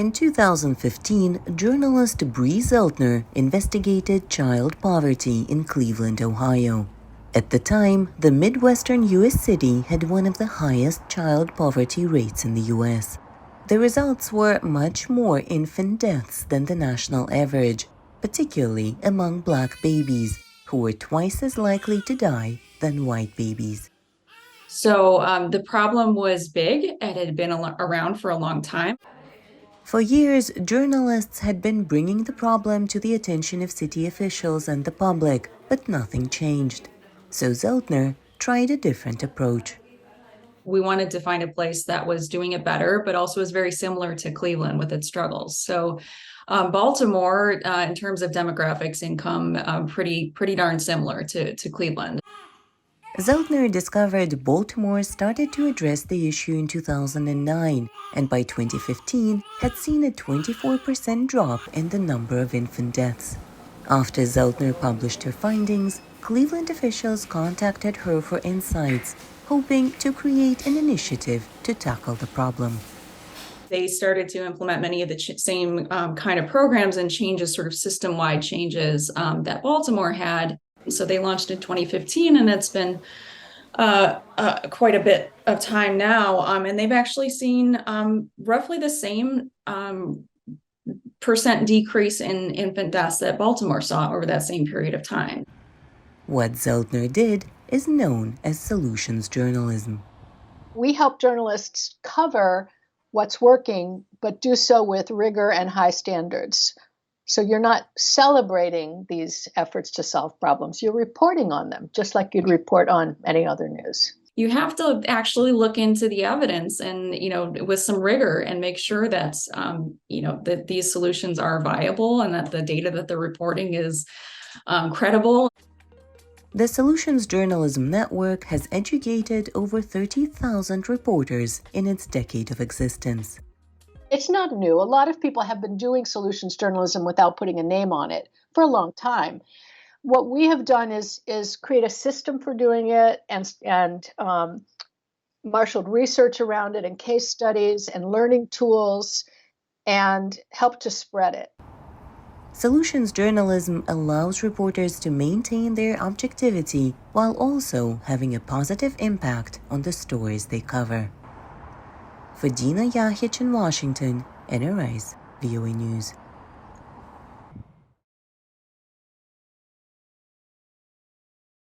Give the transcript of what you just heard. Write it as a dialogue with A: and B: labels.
A: In 2015, journalist Bree Zeltner investigated child poverty in Cleveland, Ohio. At the time, the Midwestern U.S. city had one of the highest child poverty rates in the U.S. The results were much more infant deaths than the national average, particularly among black babies, who were twice as likely to die than white babies.
B: So the problem was big. It had been around for a long time.
A: For years, journalists had been bringing the problem to the attention of city officials and the public, but nothing changed. So Zeltner tried a different approach.
B: We wanted to find a place that was doing it better, but also was very similar to Cleveland with its struggles. So Baltimore, in terms of demographics, income, pretty darn similar to Cleveland.
A: Zeltner discovered Baltimore started to address the issue in 2009, and by 2015 had seen a 24% drop in the number of infant deaths. After Zeltner published her findings, Cleveland officials contacted her for insights, hoping to create an initiative to tackle the problem.
B: They started to implement many of the same kind of programs and changes, sort of system-wide changes that Baltimore had. So they launched in 2015, and it's been quite a bit of time now. And they've actually seen roughly the same percent decrease in infant deaths that Baltimore saw over that same period of time.
A: What Zeltner did is known as solutions journalism.
C: We help journalists cover what's working, but do so with rigor and high standards. So you're not celebrating these efforts to solve problems. You're reporting on them, just like you'd report on any other news.
B: You have to actually look into the evidence and, with some rigor and make sure that, that these solutions are viable and that the data that they're reporting is credible.
A: The Solutions Journalism Network has educated over 30,000 reporters in its decade of existence.
C: It's not new. A lot of people have been doing solutions journalism without putting a name on it for a long time. What we have done is create a system for doing it and marshaled research around it and case studies and learning tools and help to spread it.
A: Solutions journalism allows reporters to maintain their objectivity while also having a positive impact on the stories they cover. For Dino Jahic in Washington, NRI's VOA News.